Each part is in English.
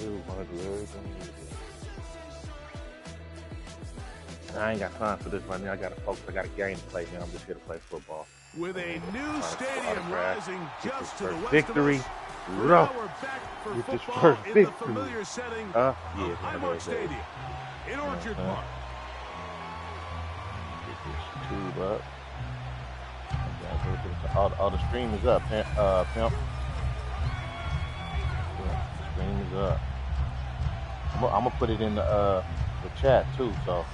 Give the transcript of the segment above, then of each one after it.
do. Want to do everything you do. I ain't got time for this right now. I got to focus. I got a game to play now. I'm just here to play football. With a new stadium rising just to the west victory. of us, now we're back for Get this football first in the victory. familiar setting Yeah, of Highmark Stadium in Orchard Park. Get this tube up. All the stream is up, pimp. Yeah, stream is up. I'm gonna put it in the chat too, so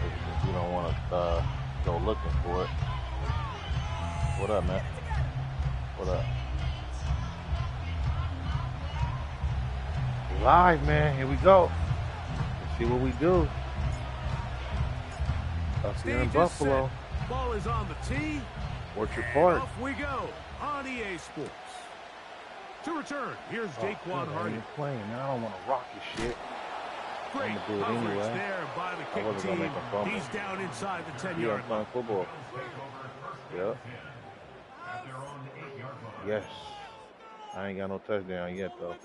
if you don't want to go looking for it. What up, man? What up? Live, man. Here we go. Let's see what we do. Up here in Buffalo. Ball is on the tee. Orchard Park. Off we go on EA Sports. To return, here's Jaquan Hardy. Playing, man. I don't want to rock his shit. Great I'm gonna do it coverage anyway. there by the I kick wasn't gonna team. make a fumble. He's down inside the 10-yard Yeah, I'm line. playing football. Yep. Yes. I ain't got no touchdown yet, though.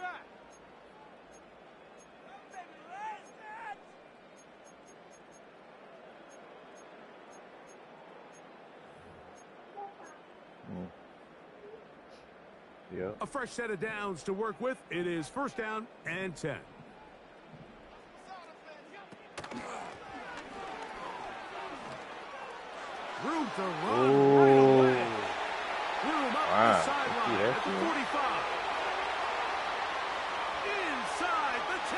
Yep. A fresh set of downs to work with. It is first down and 10. Room to run right away. Room up the sideline at the 45. Inside the 10.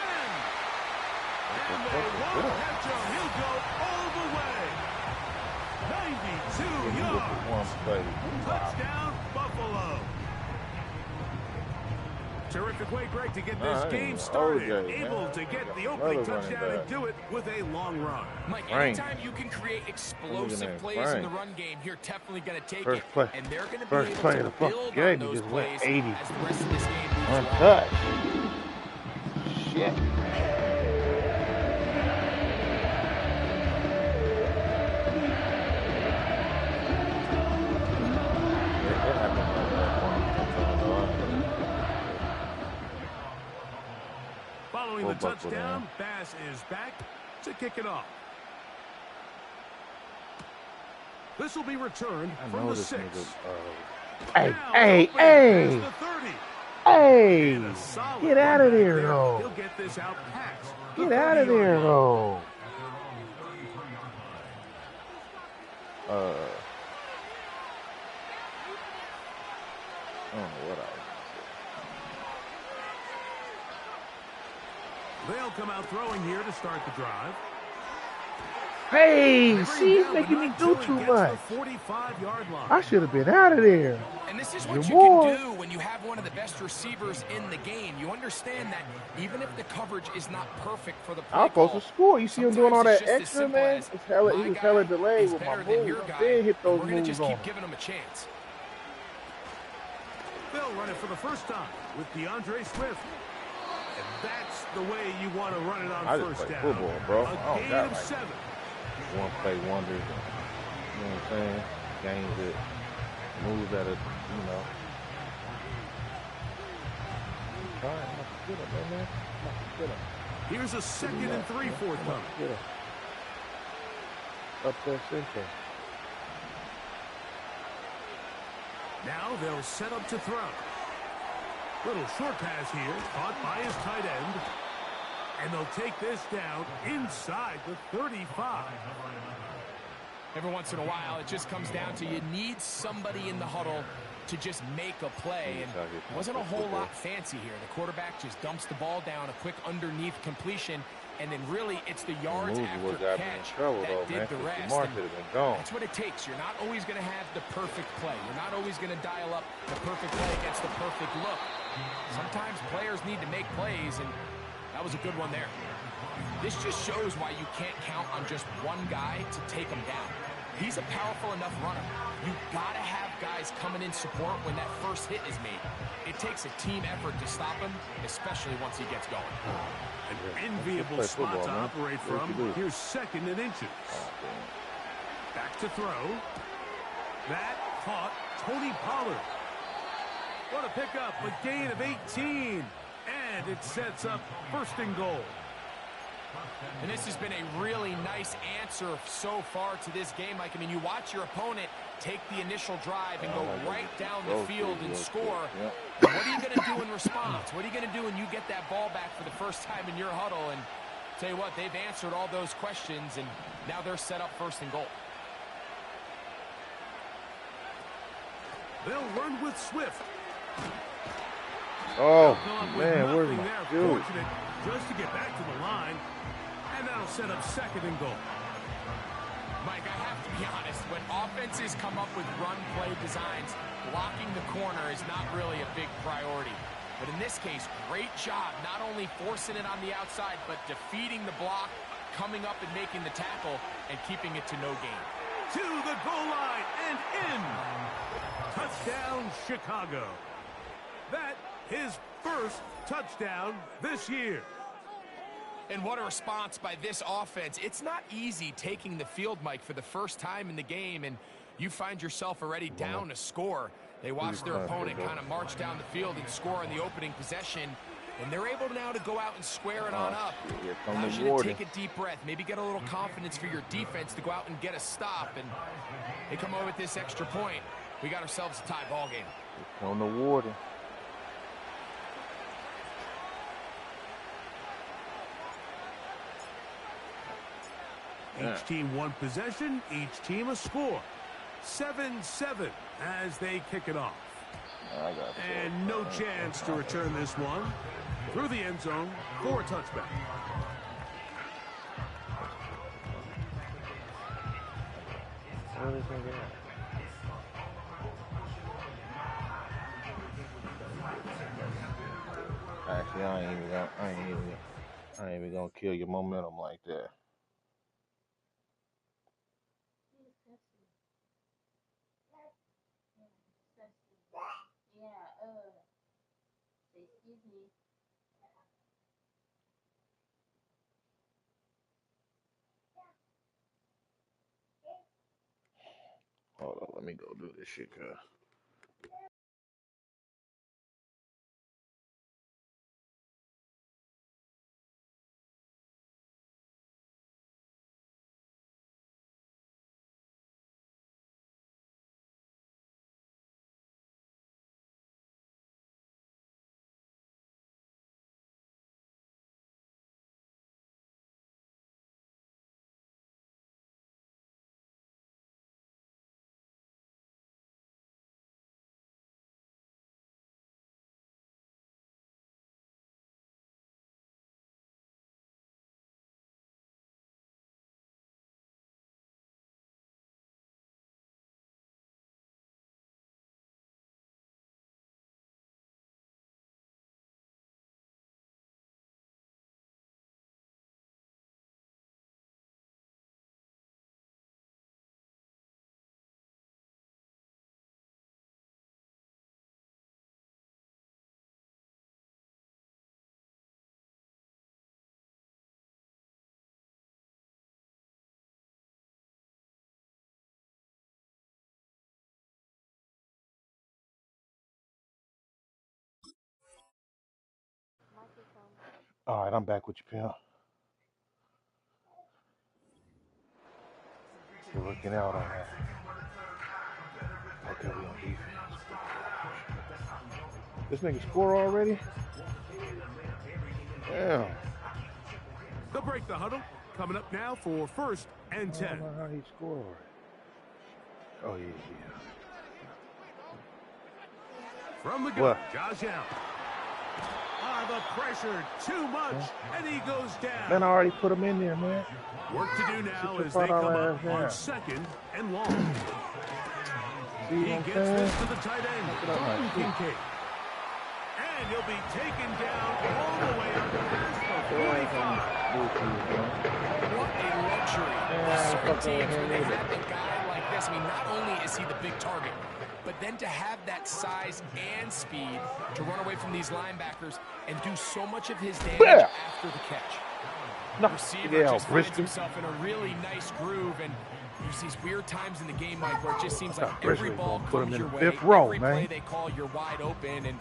And they won't catch him. He'll go all the way. 92 yards. Touchdown, Buffalo. Terrific way, Greg, to get this game started. Able to get the opening touchdown and do it with a long run. Mike, anytime you can create explosive plays in the run game, you're definitely going to take it. And they're going to be able to build on those plays as the rest of this game moves along. Untouched. Shit. Following the touchdown, Bass is back to kick it off. This will be returned from the 6. Hey! Get out of there, though. He'll get this out past. Get out of there, though. I don't know what I was. They'll come out throwing here to start the drive. Hey, see, he's making me do too much. I should have been out of there. And this is what you can do when you have one of the best receivers in the game. You understand that even if the coverage is not perfect for the play I'm supposed to score. You see him doing all that sometimes extra, man? He was hella delayed with my moves. Then hit those We're going to moves just on keep him. giving him a chance. They'll run it for the first time with DeAndre Swift. And that's the way you want to run it on first down. Football, bro. A gain of 7. One play wonders. You know what I'm saying? Games that moves that, you know. Here's a 2nd and 3 forthcoming. Up there, center. Now they'll set up to throw. Little short pass here, caught by his tight end. And they'll take this down inside the 35. Every once in a while, it just comes down to you need somebody in the huddle to just make a play. And it wasn't a whole lot fancy here. The quarterback just dumps the ball down, a quick underneath completion, and then really it's the yards after catch that did the rest. That's what it takes. You're not always going to have the perfect play. You're not always going to dial up the perfect play against the perfect look. Sometimes players need to make plays, and that was a good one there. This just shows why you can't count on just one guy to take him down. He's a powerful enough runner. You've got to have guys coming in support when that first hit is made. It takes a team effort to stop him, especially once he gets going. An enviable spot to operate from. Here's 2nd and inches. Back to throw. That caught Tony Pollard. What a pickup, a gain of 18. And it sets up 1st and goal. And this has been a really nice answer so far to this game. Like, I mean, you watch your opponent take the initial drive and go right down the field and score. And what are you going to do in response? What are you going to do when you get that ball back for the first time in your huddle? And tell you what, they've answered all those questions, and now they're set up 1st and goal. They'll run with Swift. Oh, man, where's my dude? Fortunate just to get back to the line, and that'll set up 2nd and goal. Mike, I have to be honest, when offenses come up with run-play designs, blocking the corner is not really a big priority. But in this case, great job not only forcing it on the outside, but defeating the block, coming up and making the tackle, and keeping it to no gain. To the goal line and in. Touchdown, Chicago. That his 1st touchdown this year. And what a response by this offense. It's not easy taking the field, Mike, for the first time in the game, and you find yourself already down a score. They watch their opponent kind of march down the field and score on the opening possession, and they're able now to go out and square it on up. Allows you to take a deep breath, maybe get a little confidence for your defense to go out and get a stop, and they come over with this extra point. We got ourselves a tie ball game. On the water. Each team 1 possession, each team a score. 7-7 as they kick it off. And no chance to return this one. Through the end zone for a touchback. Actually, I ain't even gonna kill your momentum like that. Hold on, let me go do this shit, cuz. All right, I'm back with you, pal. You're looking out on that. Okay, we on defense. This nigga score already? Damn. They'll break the huddle. Coming up now for 1st and 10. I don't know how he scored. Oh, yeah. From the gun, Josh Allen. The pressure too much, and he goes down. Man, I already put him in there, man. Work to do now as they come up on 2nd and long. He gets this to the tight end, Dalton Kincaid. And he'll be taken down all the way up past the 45. What a luxury. Certain teams, when they have a guy like this, I mean, not only is he the big target, but then to have that size and speed to run away from these linebackers and do so much of his damage after the catch. The receiver just finds himself in a really nice groove, and there's these weird times in the game, Mike, where it just seems like every ball comes your way, every play they call you're wide open, and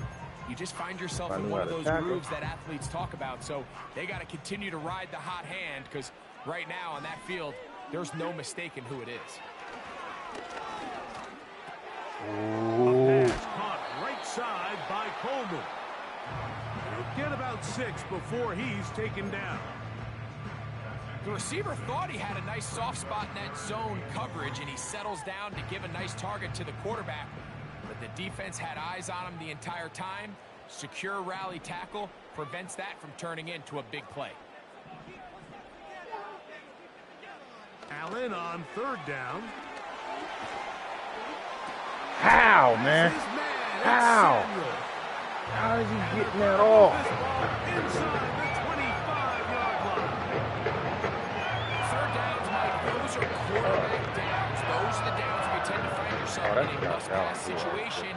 you just find yourself in one of those grooves that athletes talk about. So they got to continue to ride the hot hand, because right now on that field, there's no mistaking who it is. A pass caught right side by Coleman. He'll get about 6 before he's taken down. The receiver thought he had a nice soft spot in that zone coverage, and he settles down to give a nice target to the quarterback. But the defense had eyes on him the entire time. Secure rally tackle prevents that from turning into a big play. Allen on 3rd down. How, man? How? How is he getting that off? Inside the 25-yard line. 3rd downs, Mike, those are quarterback downs. Those are the downs where you tend to find yourself in a must-pass situation,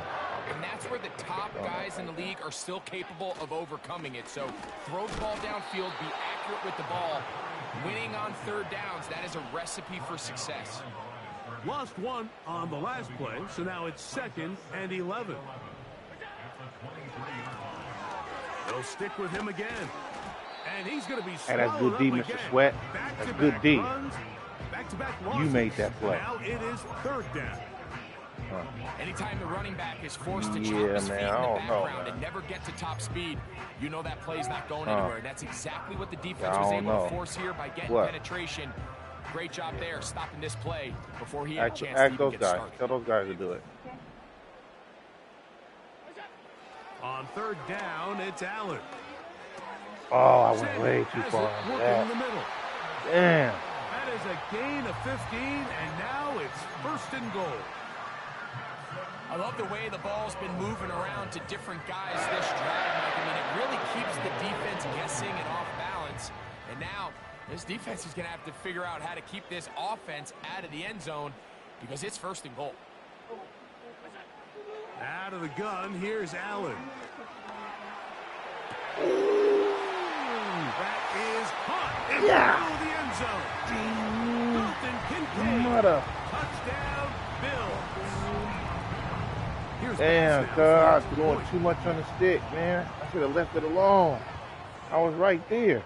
and that's where the top guys in the league are still capable of overcoming it. So throw the ball downfield, be accurate with the ball. Winning on 3rd downs, that is a recipe for success. Lost 1 on the last play, so now it's 2nd and 11. They'll stick with him again. And he's going to be Hey, that's good D, Mr. Sweat. That's good D. Back-to-back You made that play. Now it is 3rd down. Anytime the running back is forced to chop his feet in the background and never get to top speed, you know that play's not going anywhere. And that's exactly what the defense was able to force here by getting penetration. Great job there, stopping this play before he had a chance to even get started. Tell those guys to do it. On 3rd down, it's Allen. Oh, I went way too far on that. In the middle. Damn. That is a gain of 15, and now it's 1st and goal. I love the way the ball's been moving around to different guys this drive, Mike. I mean, it really keeps the defense guessing and off balance. And now this defense is going to have to figure out how to keep this offense out of the end zone, because it's 1st and goal. Out of the gun, here's Allen. That is caught in the middle of the end zone. Dalton Kincaid. Touchdown, Bills. Damn, cuz I was doing too much on the stick, man. I should have left it alone. I was right there.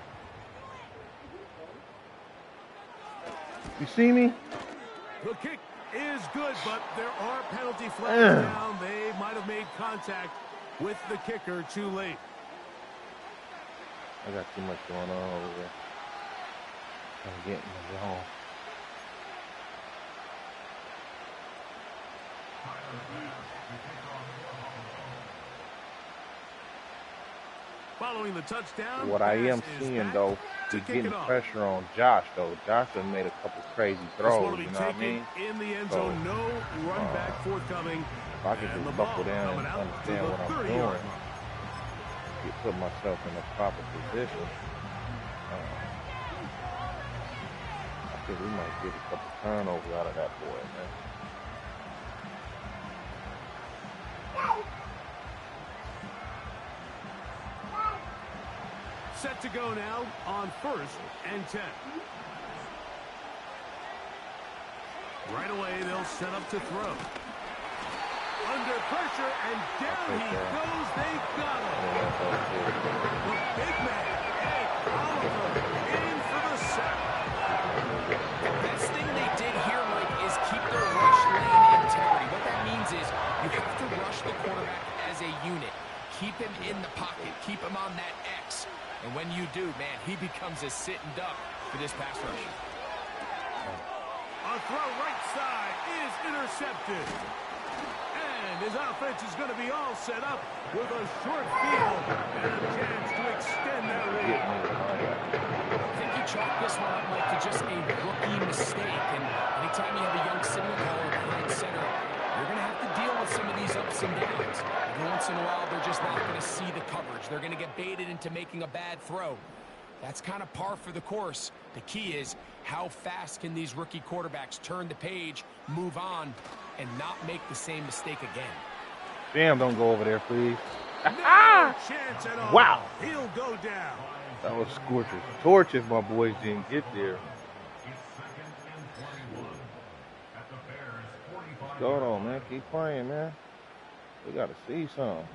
You see me? The kick is good, but there are penalty flags down. They might have made contact with the kicker too late. I got too much going on over there. I'm getting the zone. Following the touchdown. What I am seeing, though, is getting pressure on Josh, though. Josh has made a couple crazy throws, you know what I mean? In the end zone, no run back forthcoming. If I can just buckle down and understand what I'm doing, put myself in the proper position, I think we might get a couple turnovers out of that boy, man. Set to go now on 1st and 10. Right away, they'll set up to throw. Under pressure, and down he goes. They got him. The big man, Ed Oliver, in for the sack. The best thing they did here, Mike, is keep their rush lane integrity. What that means is you have to rush the quarterback as a unit. Keep him in the pocket. Keep him on that X. And when you do, man, he becomes a sitting duck for this pass rush. A throw right side is intercepted. And his offense is going to be all set up with a short field and a chance to extend their lead. I think you chalk this one up, Mike, to just a rookie mistake. And anytime you have a young signal caller behind center, you're going to have to deal with some of these ups and downs. Every once in a while, they're just not going to see the coverage. They're going to get baited into making a bad throw. That's kind of par for the course. The key is how fast can these rookie quarterbacks turn the page, move on, and not make the same mistake again. Damn, don't go over there, please. No chance at all. Wow. He'll go down. That was scorches. Torches, my boys didn't get there. Go on, man. Keep playing, man. We got to see something.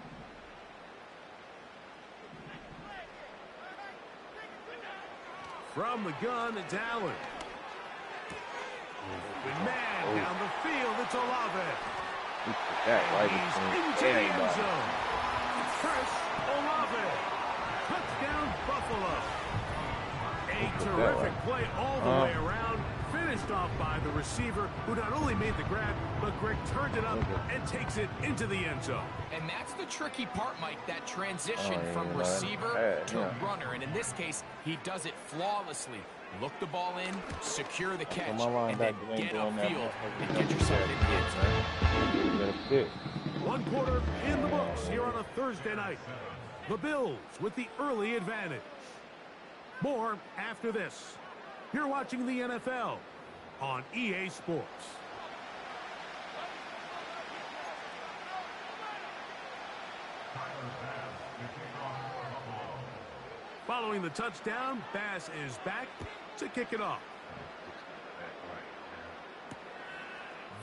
From the gun, it's Allen. Open man down the field. It's Olave. He put that right Into the end zone. Chris Olave. Touchdown, Buffalo. A terrific play all the way around. Finished off by the receiver, who not only made the grab, but Greg turned it up and takes it into the end zone. And that's the tricky part, Mike, that transition from receiver to runner. And in this case, he does it flawlessly. Look the ball in, secure the catch, and then get upfield and get yourself in the end zone. 1 quarter in the books here on a Thursday night. The Bills with the early advantage. More after this. You're watching the NFL on EA Sports. Following the touchdown, Bass is back to kick it off.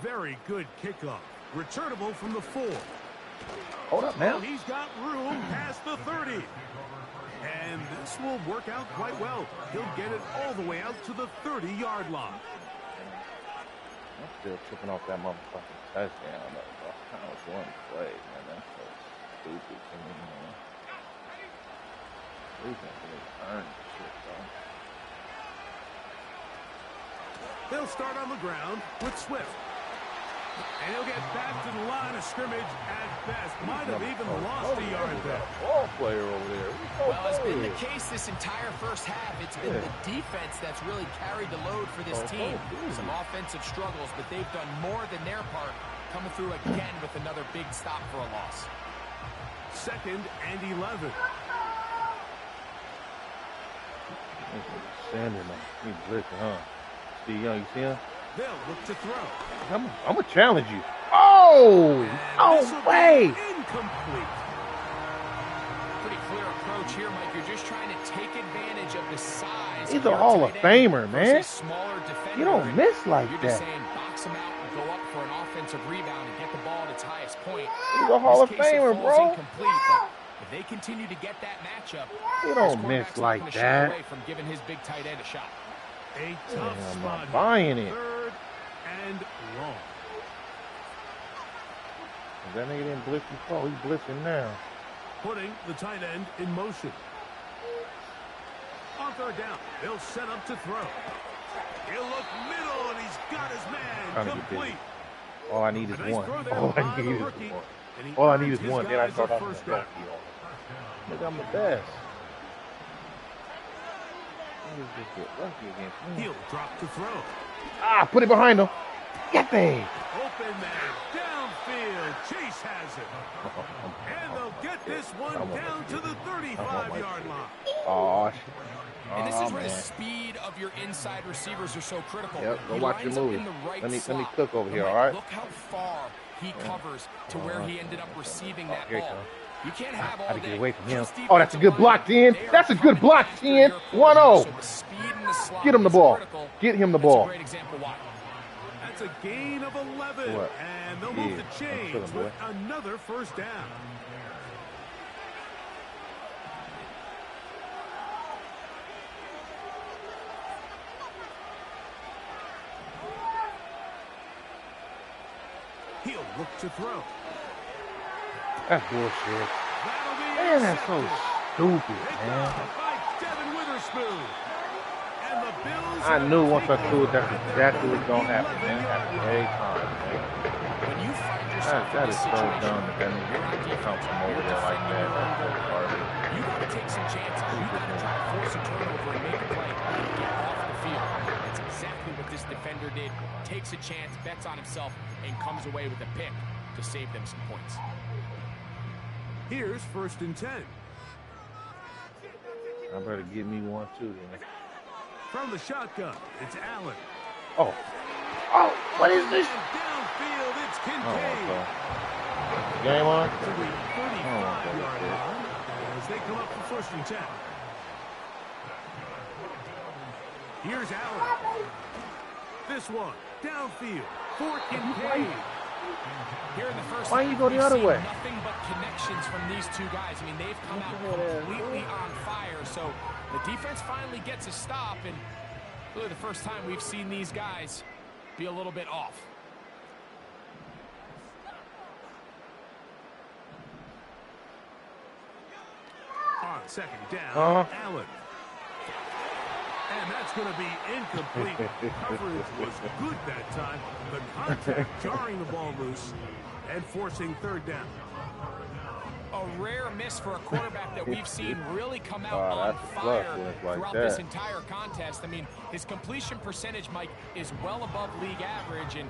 Very good kickoff. Returnable from the 4. Hold up, man. Oh, he's got room past the 30. And this will work out quite well. He'll get it all the way out to the 30-yard line. I'm still tripping off that motherfucking touchdown. That was one play, man. That's so stupid to me, man. He's not going to earn shit, though. They'll start on the ground with Swift. And he'll get back to the line of scrimmage at best. Might have even lost a yard there. Ball player over there. Well, it's been the case this entire first half. It's been the defense that's really carried the load for this team. Some offensive struggles, but they've done more than their part, coming through again with another big stop for a loss. 2nd and 11. Sanders, man. He's blitzing, huh? Steve Young, you see him? They'll look to throw. I'm going to challenge you. Oh! No way! Incomplete. Pretty clear approach here, Mike. You're just trying to take advantage of the size. He's a Hall of Famer, man. You don't miss like You're that. just saying box him out and go up for an offensive rebound and get the ball at its highest point. He's a Hall of Famer, bro. Incomplete, but if they continue to get that matchup, you don't miss like that. Away from giving his big tight end a shot. A tough I'm spot. not buying it. 3rd and long. If that nigga didn't blitz before, he's blitzing now. Putting the tight end in motion. On 3rd down, they'll set up to throw. He'll look middle, and he's got his man complete. All I need is one. All I need is one. All I need is one. Then I start off with the down. Nigga, I'm the best. He'll drop to throw. Ah, put it behind him. Get there. Open man downfield. Chase has it. And they'll get this one down to the 35-yard line. Oh, and this is where the speed of your inside receivers are so critical. Yep, go watch your movie. Right let me cook over here, all right? Look how far he covers to where he ended up receiving that ball. You can't have all day. Get away from him. Steve, oh, that's a good block, 10. That's a good block, 10. 1-0. Get him the ball. Get him the ball. Great example why. That's a gain of 11. What? And they'll move the chains with another 1st down. He'll look to throw. That's bullshit. Man, that's so stupid, man. I knew once I threw it, that's exactly what's going to happen, man. It happens every time, man. That is so dumb that that nigga comes from over there like that. That's so garbage. You got to take some chances. You got to try to force a turnover and make a play and get off the field. That's exactly what this defender did. Takes a chance, bets on himself, and comes away with a pick to save them some points. Here's 1st and 10. I better get me one too, then. From the shotgun, it's Allen. Oh, what is this? Downfield, it's Kincaid. Game on? To the 35-yard line as they come up for 1st and 10. Here's Allen. This one, downfield, for Kincaid. Here in the first Why you go the other way? Nothing but connections from these two guys. I mean, they've come out completely on fire. So The defense finally gets a stop, and really the first time we've seen these guys be a little bit off. On second down, Allen. And that's going to be incomplete. Coverage was good that time. The contact jarring the ball loose and forcing third down. A rare miss for a quarterback that we've seen really come out on fire throughout this entire contest. I mean, his completion percentage, Mike, is well above league average, and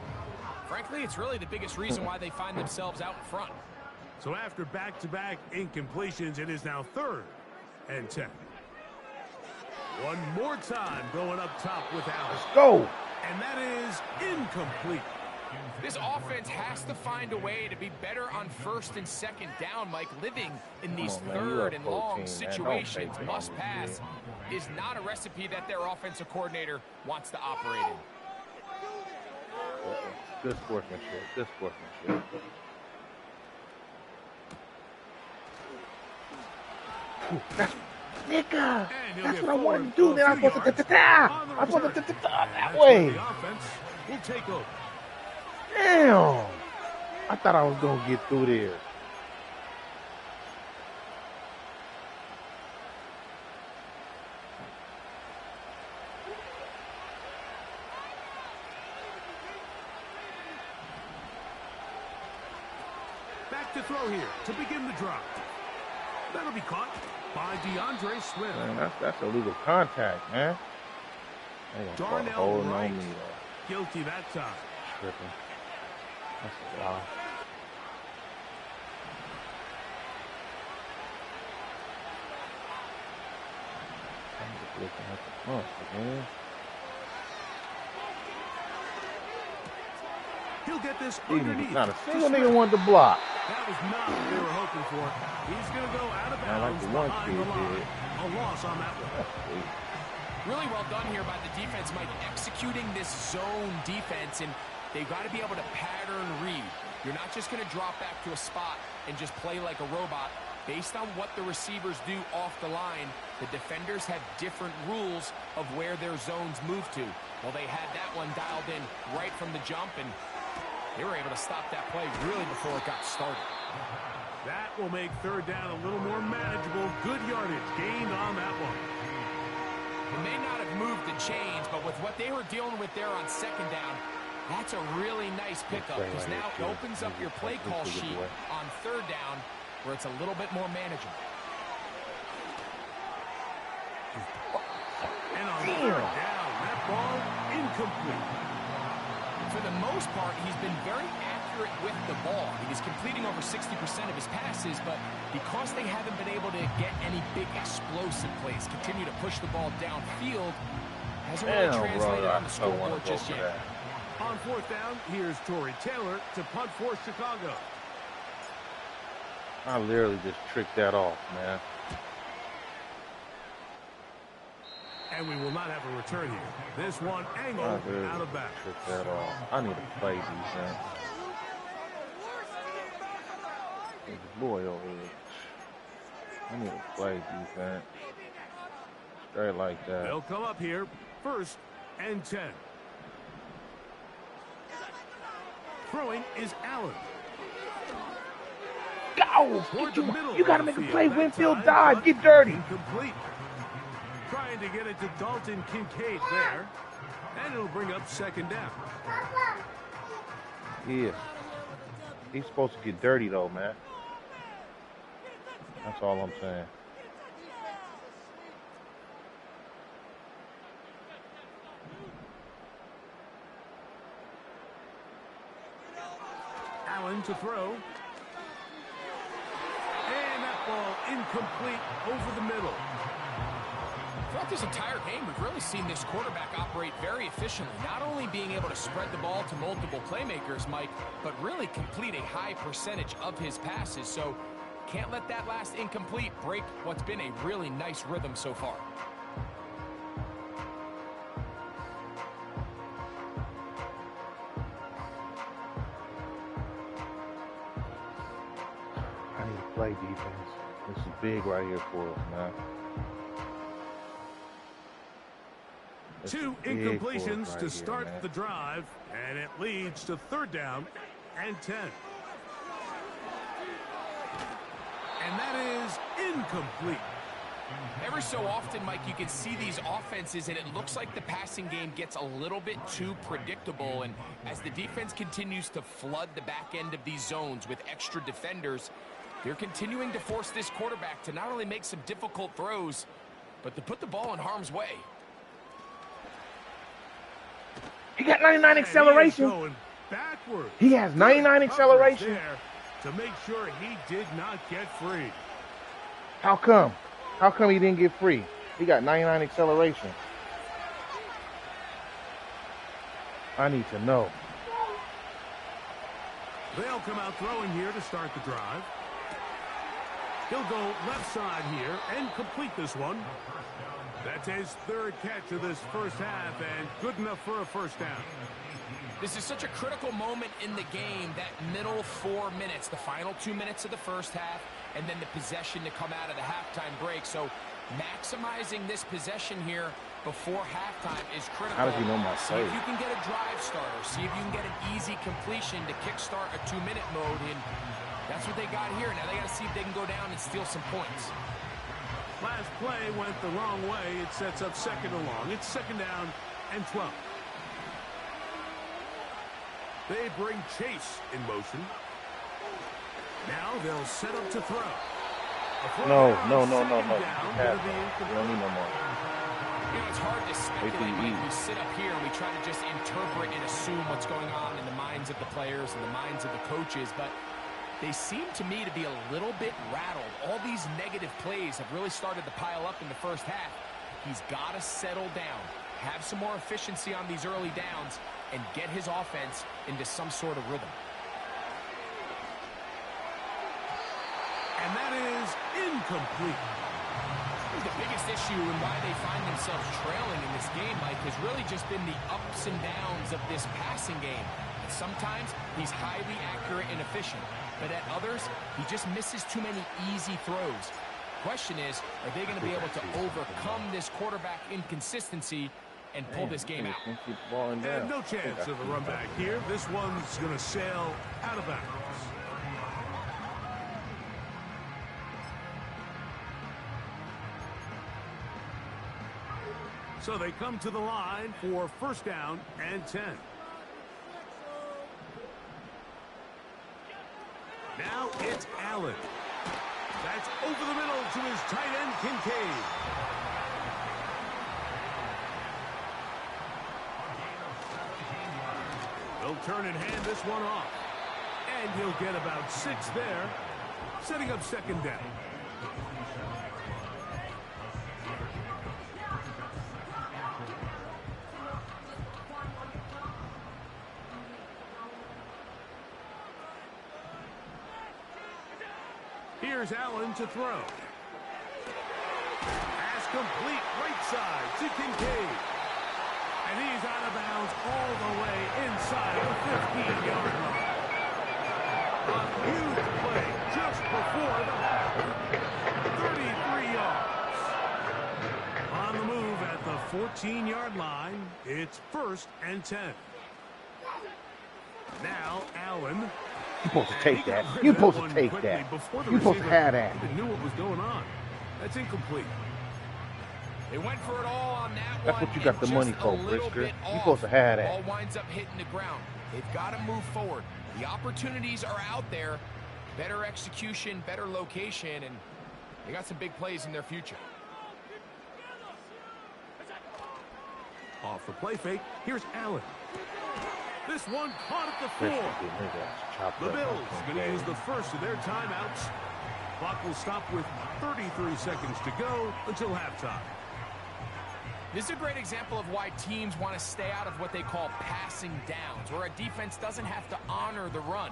frankly, it's really the biggest reason why they find themselves out in front. So after back-to-back incompletions, it is now 3rd and 10. One more time going up top with Allen. Let's go. And that is incomplete. This offense has to find a way to be better on 1st and 2nd down, Mike. Living in these third and long situations, must pass, is not a recipe that their offensive coordinator wants to operate in. Good sportsmanship. Good sportsmanship. That's nigga. That's what I wanted to do. Then I'm supposed to that way. We'll take over. Damn. I thought I was gonna get through there. Back to throw here to begin the drive. That'll be caught by DeAndre Swift. Man, that's illegal contact, man. Darnell Wright, guilty that time. Tripping. That's a lot. I'm just looking at the front, man. He'll get this underneath. Not a single nigga wanted to block. That was not what they were hoping for. He's going to go out of bounds behind the line. A loss on that one. Really well done here by the defense, Mike, executing this zone defense, and they've got to be able to pattern read. You're not just going to drop back to a spot and just play like a robot. Based on what the receivers do off the line, the defenders have different rules of where their zones move to. Well, they had that one dialed in right from the jump, and they were able to stop that play really before it got started. That will make third down a little more manageable. Good yardage gained on that one. It may not have moved the chains, but with what they were dealing with there on second down, that's a really nice pickup, because now it opens up your play call sheet on third down where it's a little bit more manageable. And on third down, that ball incomplete. For the most part, he's been very accurate with the ball. He's completing over 60% of his passes, but because they haven't been able to get any big explosive plays, continue to push the ball downfield, hasn't really translated on the scoreboard just yet. On fourth down, here's Tory Taylor to punt for Chicago. I literally just tricked that off, man. And we will not have a return here. This one angled out of bounds. Trick that off. I need to play defense. There's a boy over here. I need to play defense. Straight like that. They'll come up here, 1st and 10. Throwing is Allen. Go! You gotta make a play. Winfield died. Get dirty. Incomplete. Trying to get it to Dalton Kincaid there. And it'll bring up second down. Yeah. He's supposed to get dirty, though, man. That's all I'm saying. Allen to throw. And that ball incomplete over the middle. Throughout this entire game, we've really seen this quarterback operate very efficiently, not only being able to spread the ball to multiple playmakers, Mike, but really complete a high percentage of his passes. So can't let that last incomplete break what's been a really nice rhythm so far. I need to play defense. This is big right here for us, man. 2 incompletions to start the drive, and it leads to 3rd down and 10. And that is incomplete. Every so often, Mike, you can see these offenses, and it looks like the passing game gets a little bit too predictable. And as the defense continues to flood the back end of these zones with extra defenders, they're continuing to force this quarterback to not only make some difficult throws, but to put the ball in harm's way. He got 99 acceleration. He has 99 acceleration. To make sure he did not get free. How come? How come he didn't get free? He got 99 acceleration. I need to know. They'll come out throwing here to start the drive. He'll go left side here and complete this one. That's his 3rd catch of this first half, and good enough for a 1st down. This is such a critical moment in the game, that middle 4 minutes, the final 2 minutes of the first half, and then the possession to come out of the halftime break. So maximizing this possession here before halftime is critical. How does he know my play? See if you can get a drive starter. See if you can get an easy completion to kickstart a 2-minute mode. And that's what they got here. Now they got to see if they can go down and steal some points. Last play went the wrong way. It sets up 2nd and long. It's 2nd down and 12. They bring Chase in motion. Now they'll set up to throw. No. You don't need no more. You know, it's hard to speculate when we sit up here and we try to just interpret and assume what's going on in the minds of the players and the minds of the coaches, but they seem to me to be a little bit rattled. All these negative plays have really started to pile up in the first half. He's got to settle down, have some more efficiency on these early downs, and get his offense into some sort of rhythm. And that is incomplete. The biggest issue and why they find themselves trailing in this game, Mike, has really just been the ups and downs of this passing game. And sometimes he's highly accurate and efficient, but at others, he just misses too many easy throws. Question is, are they going to be able to overcome this quarterback inconsistency and pull this game out? And no chance of a run back here. This one's going to sail out of bounds. So they come to the line for 1st down and 10. Now it's Allen. That's over the middle to his tight end, Kincaid. They'll turn and hand this one off. And he'll get about 6 there, setting up 2nd down. Here's Allen to throw. Pass complete right side to Kincaid. And he's out of bounds all the way inside the 15-yard line. A huge play just before the half. 33 yards. On the move at the 14-yard line, it's 1st and 10. Now Allen. You're supposed to take that. You're supposed to take that. You're supposed to have that. Knew what was going on. That's incomplete. They went for it all on that one. That's what you got the money for, Brisker. You're supposed to have that. Ball winds up hitting the ground. They've got to move forward. The opportunities are out there. Better execution, better location, and they got some big plays in their future. Off the play fake, here's Allen. This one caught at the 4. The Bills going to use the first of their timeouts. Clock will stop with 33 seconds to go until halftime. This is a great example of why teams want to stay out of what they call passing downs, where a defense doesn't have to honor the run.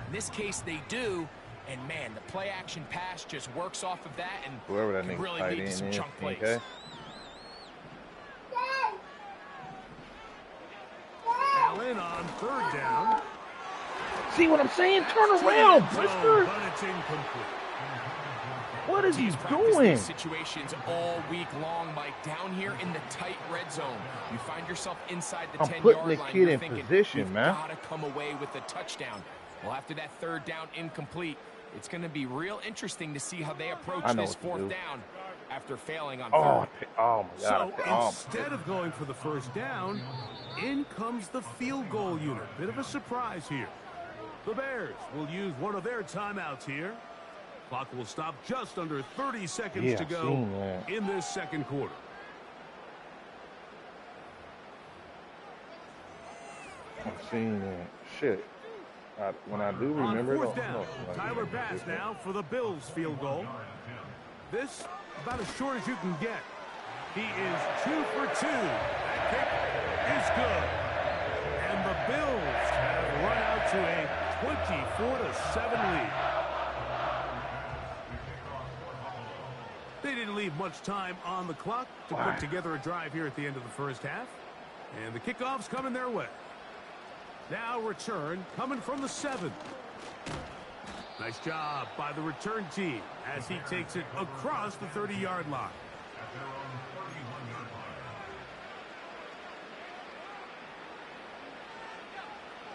In this case, they do, and man, the play-action pass just works off of that and whoever that can nigga really tight lead to some end chunk plays. Okay. Allen on 3rd down. See what I'm saying? Turn around, Brisker. But it's incomplete. What is he practiced doing? these situations all week long, Mike. Down here in the tight red zone, you find yourself inside the 10-yard line. You're in thinking, position, man. Gotta come away with a touchdown. Well, after that third down incomplete, it's going to be real interesting to see how they approach this fourth down after failing on third. Oh my God! So instead of going for the first down, in comes the field goal unit. Bit of a surprise here. The Bears will use one of their timeouts here. Clock will stop just under 30 seconds to go in this second quarter. I'm seeing that. Shit. When I do remember fourth down, Tyler Bass now for the Bills field goal. This about as short as you can get. He is 2 for 2. That kick is good. And the Bills have run out to a 24-7 lead. They didn't leave much time on the clock to put together a drive here at the end of the first half. And the kickoff's coming their way. Now return coming from the 7. Nice job by the return team as he takes it across the 30-yard line.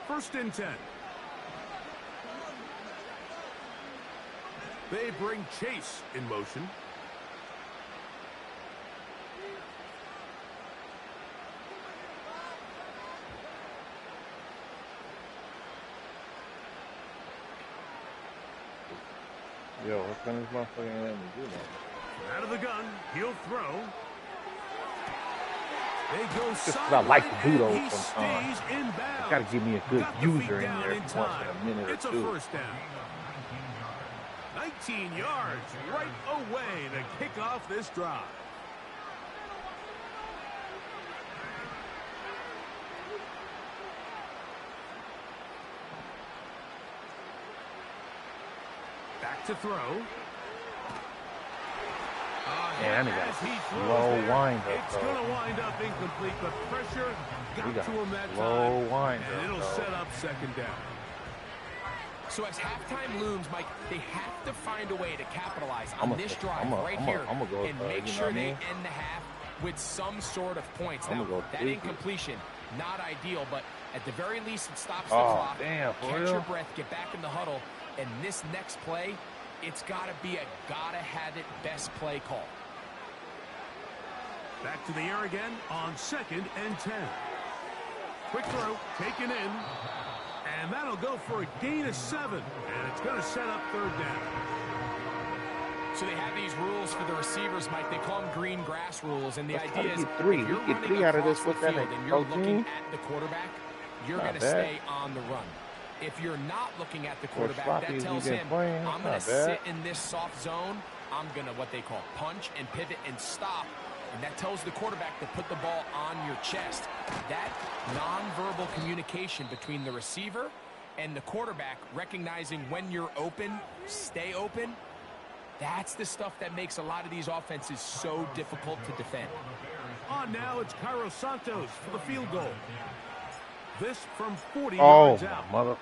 First and 10. They bring Chase in motion. Yo, what kind of motherfucking let me do that? Out of the gun, he'll throw. They go just what I like to do those sometimes. You gotta give me a good user in there once in a minute it's or two. A first down. 19 yards right away to kick off this drive. Back to throw. And he got low wind up. It's going to wind up incomplete, but pressure got to him that low time. Wind and it'll up, set up second down. So as halftime looms, Mike, they have to find a way to capitalize on this drive right here and make sure they end the half with some sort of points. Now, that incompletion, not ideal, but at the very least, it stops the clock. Catch your breath, get back in the huddle, and this next play, it's got to be a gotta-have-it best play call. Back to the air again on second and 10. Quick throw, taken in. And that'll go for a gain of 7. And it's going to set up third down. So they have these rules for the receivers, Mike. They call them green grass rules. And the idea is if you get 3 out of this with that and you're looking at the quarterback, you're going to stay on the run. If you're not looking at the quarterback, that tells him, I'm going to sit in this soft zone. I'm going to what they call punch and pivot and stop. And that tells the quarterback to put the ball on your chest. That nonverbal communication between the receiver and the quarterback, recognizing when you're open, stay open, that's the stuff that makes a lot of these offenses so difficult to defend. On now, it's Cairo Santos for the field goal. This from 40 yards out. Motherfucker.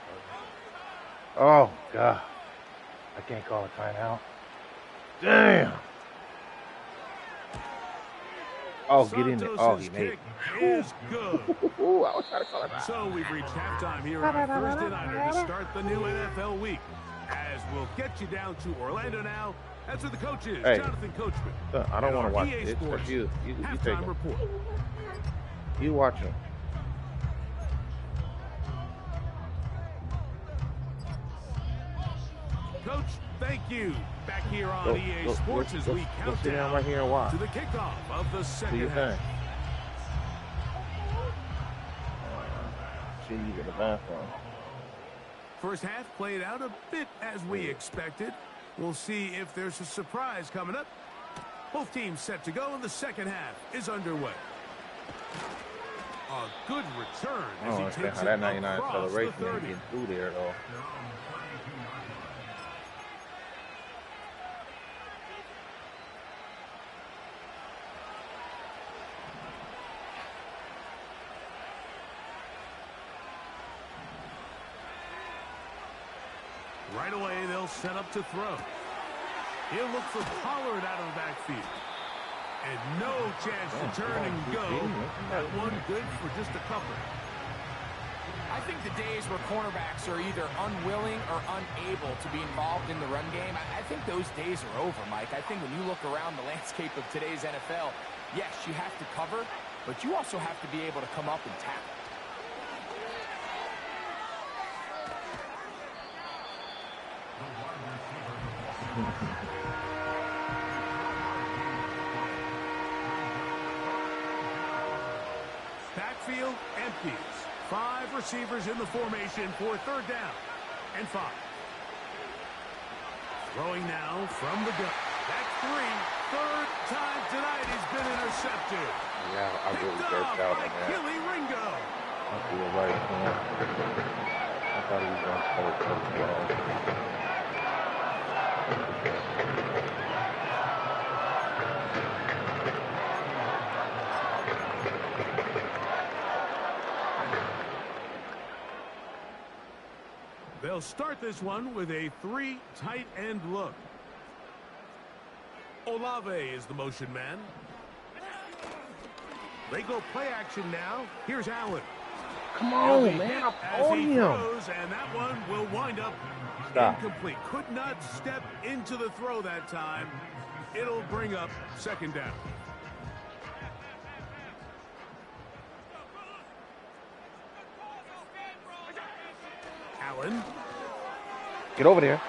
Oh, God. I can't call a timeout. Damn. Oh, get in there. Oh, he made it. Is good. I was trying to call it out. So we've reached halftime here on Thursday Nighter to start the new NFL week. As we'll get you down to Orlando now. That's where the coach is, Jonathan Coachman. I don't want to watch it. It's you. You take it. Report. You watch him. Coach, thank you. Back here on EA Sports as we count down right here and watch. to the kickoff of the second half. See, you get a bathroom. First half played out a bit as we expected. We'll see if there's a surprise coming up. Both teams set to go, and the second half is underway. A good return as he takes it that 99 across the acceleration 30. getting through there, though. Right away, they'll set up to throw. He'll look for Pollard out of the backfield. And no chance to turn and go. That one good for just a couple. I think the days where cornerbacks are either unwilling or unable to be involved in the run game, I think those days are over, Mike. I think when you look around the landscape of today's NFL, yes, you have to cover, but you also have to be able to come up and tackle. Backfield empties. 5 receivers in the formation for third down and 5. Throwing now from the gun. That's 3. Third time tonight he's been intercepted. Yeah, I really burst out on that. Kelee Ringo. I feel right. I thought he was going to score a touchdown. They'll start this one with a 3 tight end look. Olave is the motion man. They go play action now. Here's Allen. Come on, man. I'm on him. And that one will wind up incomplete. Could not step into the throw that time. It'll bring up second down. Allen. Get over there.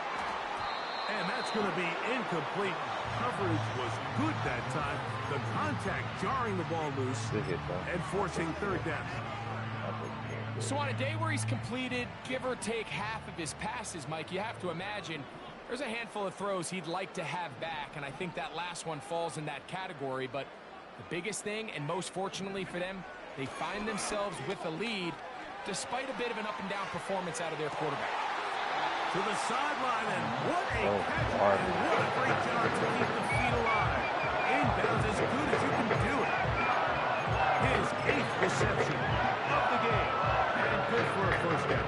And that's going to be incomplete. Coverage was good that time. The contact jarring the ball loose and forcing third down. So on a day where he's completed, give or take half of his passes, Mike, you have to imagine there's a handful of throws he'd like to have back, and I think that last one falls in that category. But the biggest thing, and most fortunately for them, they find themselves with a lead despite a bit of an up-and-down performance out of their quarterback. To the sideline, and what a catch, and what a great job to keep the feet alive. Inbounds as good as you can do it. His 8th reception of the game, and good for a first down.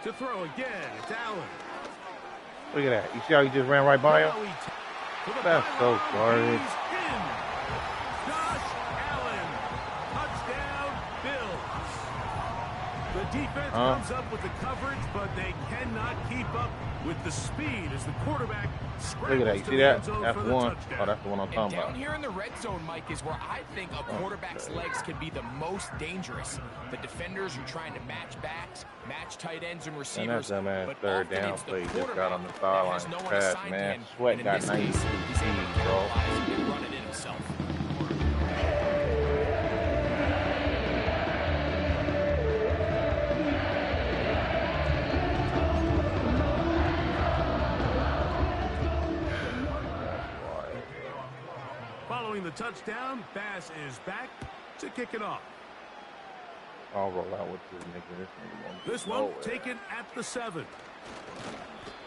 To throw again, it's Allen. Look at that. You see how he just ran right by him? That's so garbage. Defense comes up with the coverage, but they cannot keep up with the speed as the quarterback scrambles. Look at that. You see that? That's one. Oh, that's the one I'm talking about. Down here in the red zone, Mike, is where I think a quarterback's legs can be the most dangerous. The defenders are trying to match backs, match tight ends and receivers. And that dumbass third down play just got on the sideline. No Pass, man. Sweat got 90 speed, bro. Run it in himself. Following the touchdown, Bass is back to kick it off. I'll roll out with this nigga. This one taken at the 7.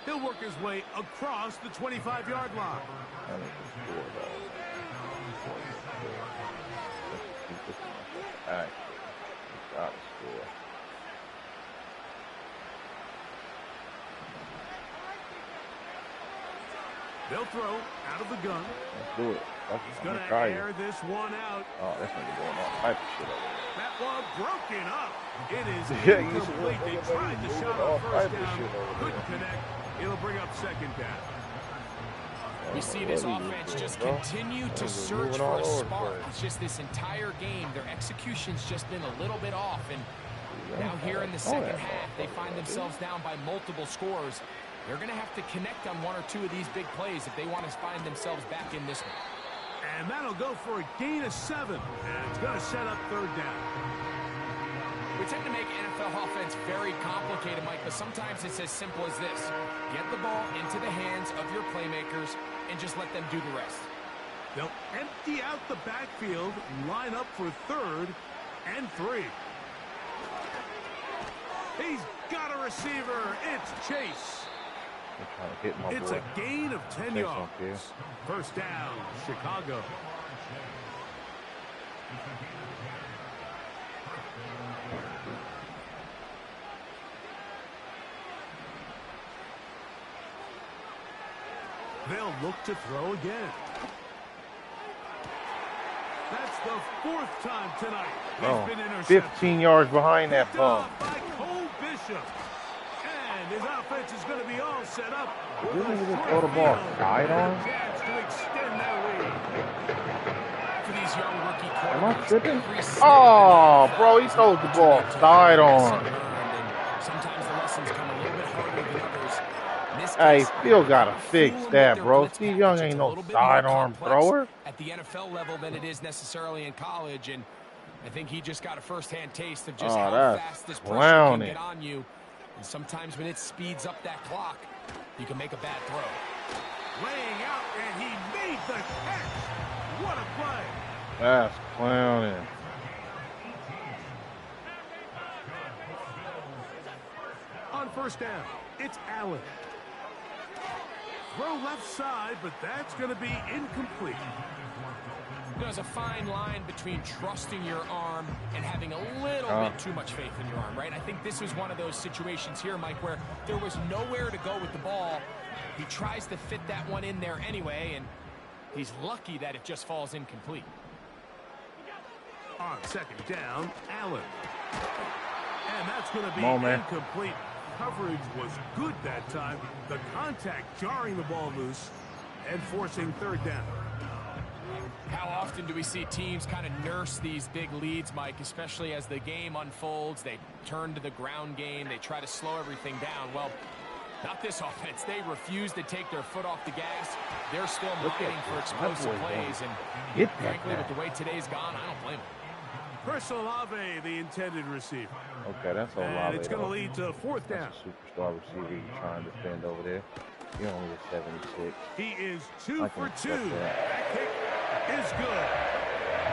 He'll work his way across the 25-yard line. All right. Got to score. They'll throw out of the gun. Let's do it. He's going to air this one out. Oh, that's nigga going all type of shit over there. That one broken up. It is incomplete. They tried the shot on first down. Couldn't connect. It'll bring up second down. We see this offense just continue to search for a spark. It's just this entire game, their execution's just been a little bit off. And now here in the second half, they find themselves down by multiple scores. They're going to have to connect on 1 or 2 of these big plays if they want to find themselves back in this one. And that'll go for a gain of 7. And it's going to set up third down. We tend to make NFL offense very complicated, Mike, but sometimes it's as simple as this. Get the ball into the hands of your playmakers and just let them do the rest. They'll empty out the backfield, line up for third and 3. He's got a receiver. It's Chase. It's a gain of 10 yards. First down, Chicago. they'll look to throw again. That's the 4th time tonight he's been intercepted. 15 yards behind that bum. By Cole Bishop. And his offense is going to be all set up. Didn't he just throw the ball side on? Chance to extend their lead. For these young rookie quarterbacks, am I tripping? Oh, bro, he throws the ball side on. Sometimes the lessons come a little bit harder than others. Hey, still gotta fix that, bro. Steve Young ain't no sidearm thrower. At the NFL level than it is necessarily in college, and I think he just got a first-hand taste of just how fast this pressure can get on you. And sometimes when it speeds up that clock, you can make a bad throw. Laying out, and he made the catch. What a play. That's clowning. On first down, it's Allen. Throw left side, but that's going to be incomplete. There's a fine line between trusting your arm and having a little bit too much faith in your arm, right? I think this was one of those situations here, Mike, where there was nowhere to go with the ball. He tries to fit that one in there anyway, and he's lucky that it just falls incomplete. On second down, Allen. And that's going to be incomplete. Coverage was good that time. The contact jarring the ball loose and forcing third down. How often do we see teams kind of nurse these big leads, Mike, especially as the game unfolds? They turn to the ground game. They try to slow everything down. Well, not this offense. They refuse to take their foot off the gas. They're still mining for explosive plays. And frankly, with the way today's gone, I don't blame them. Chris Olave, the intended receiver. Okay, that's Olave. And it's going to lead to fourth down. That's a superstar receiver you're trying to defend over there. He only is 76. He is 2 for 2. That kick is good.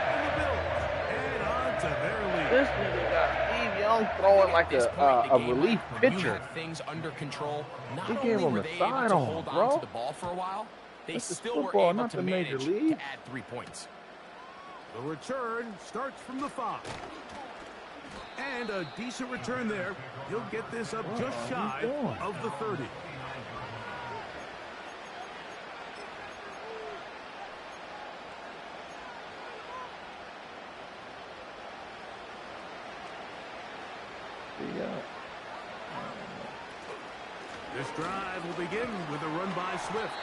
And the Bills head on to their lead. This nigga got Steve Young throwing like a relief pitcher. Things under control. Not he only gave him were a they able to sidearm, hold bro. on to the ball for a while, they still were football, able not to the major manage league. to add 3 points. The return starts from the 5. And a decent return there. He'll get this up just shy of the 30. This drive will begin with a run by Swift.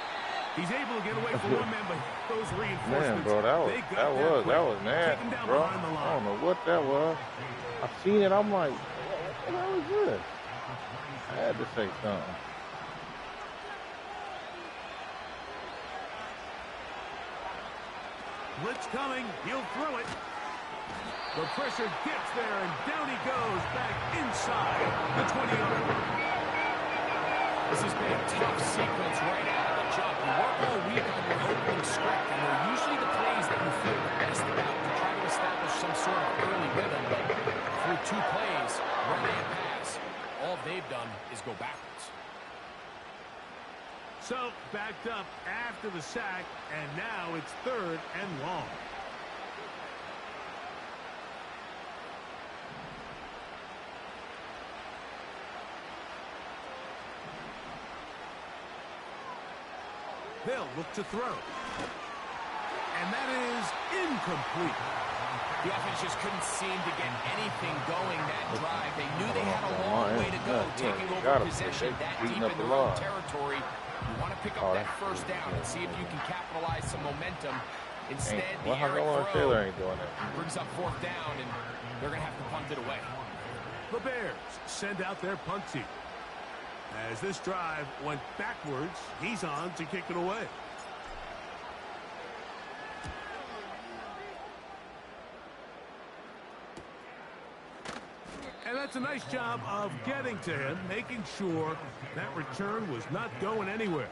He's able to get away from one man, but those reinforcements. Man, bro, that was nasty, bro. I don't know what that was. I seen it. I'm like, what the hell is this? I had to say something. Blitz coming. He'll throw it. The pressure gets there, and down he goes back inside the 20-yard line. This has been a tough sequence right out of the jump. You work all week on your opening script, and they're usually the plays that you feel the best about to try to establish some sort of early rhythm. But through 2 plays, run and pass, all they've done is go backwards. So, backed up after the sack, and now it's 3rd and long. They'll look to throw. And that is incomplete. The offense just couldn't seem to get anything going that drive. They knew they had a long way to go, taking over possession that deep in their own territory. You want to pick up that first down and see if you can capitalize some momentum. Instead, the errant throw brings up 4th down, and they're going to have to punt it away. The Bears send out their punt team. As this drive went backwards, he's on to kick it away. And that's a nice job of getting to him, making sure that return was not going anywhere.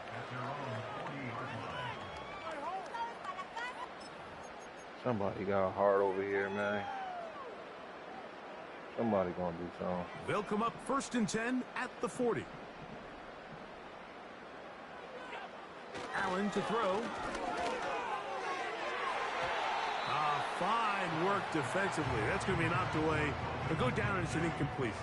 Somebody got hard over here, man. Somebody gonna do something. They'll come up 1st and 10 at the 40. Allen to throw. Fine work defensively. That's going to be knocked away. But go down and it's an incompletion.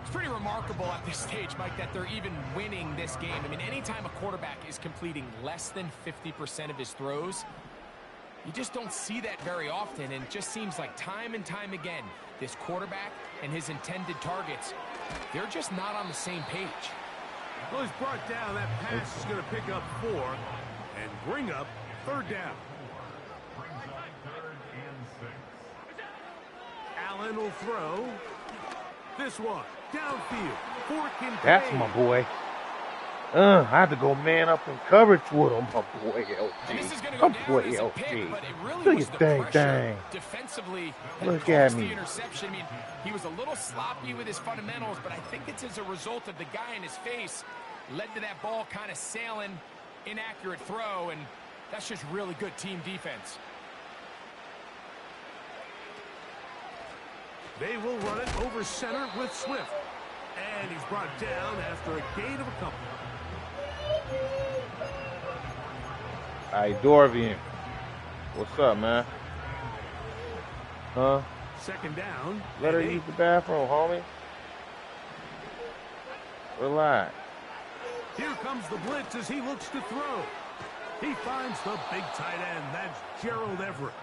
It's pretty remarkable at this stage, Mike, that they're even winning this game. I mean, anytime a quarterback is completing less than 50% of his throws, you just don't see that very often, and it just seems like time and time again, this quarterback and his intended targets, they're just not on the same page. Well, he's brought down. That pass is going to pick up 4 and bring up 3rd down. Allen will throw. This one, downfield. That's my boy. I had to go man up in coverage with him, my boy LG. My boy LG. Look at that thing. Defensively, look at me. The interception. I mean, he was a little sloppy with his fundamentals, but I think it's as a result of the guy in his face led to that ball kind of sailing, inaccurate throw, and that's just really good team defense. They will run it over center with Swift. And he's brought down after a gain of a couple. Hey, Dorvian. What's up, man? Huh? 2nd down. Let her use the bathroom, homie. Relax. Here comes the blitz as he looks to throw. He finds the big tight end. That's Gerald Everett.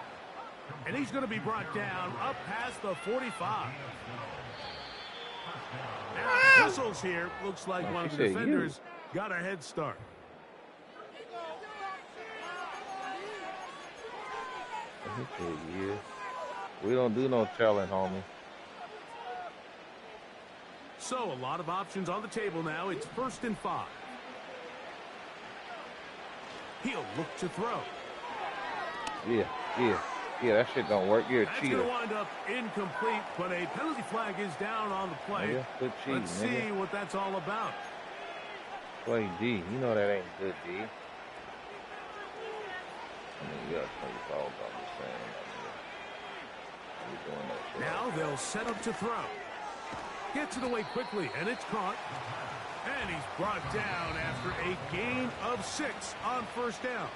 And he's going to be brought down up past the 45. Now, whistles here. Looks like one of the defenders got a head start. We don't do no telling, homie. So, a lot of options on the table now. It's 1st and 5. He'll look to throw. Yeah, that shit don't work. You're a cheater. That's going to wind up incomplete, but a penalty flag is down on the play. Nigga, good cheating, Let's see what that's all about. Play D. You know that ain't good, D. I mean, you gotta play the ball, I'm just saying. Now they'll set up to throw. Gets it away quickly, and it's caught. And he's brought down after a gain of 6 on 1st down.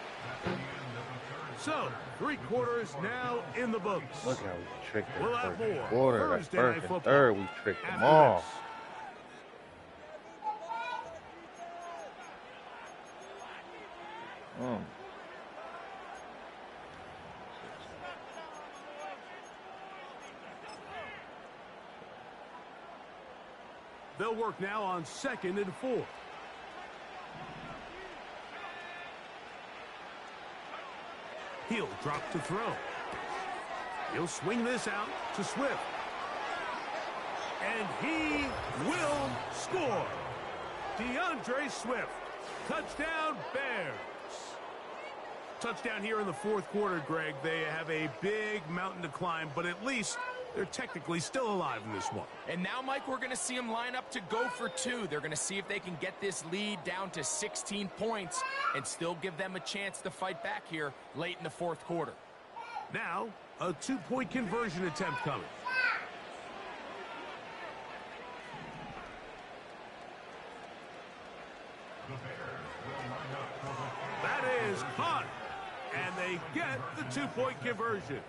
So, 3 quarters now in the books. Look how we tricked them. We'll have more. Quarter, that Thursday first Night and Football. third, we tricked them After all. this. They'll work now on 2nd and 4. He'll drop to throw. He'll swing this out to Swift. And he will score. DeAndre Swift. Touchdown, Bears. Touchdown here in the 4th quarter, Greg. They have a big mountain to climb, but at least they're technically still alive in this one. And now, Mike, we're going to see them line up to go for 2. They're going to see if they can get this lead down to 16 points and still give them a chance to fight back here late in the 4th quarter. Now, a 2-point conversion attempt coming. That is caught. And they get the 2-point conversion.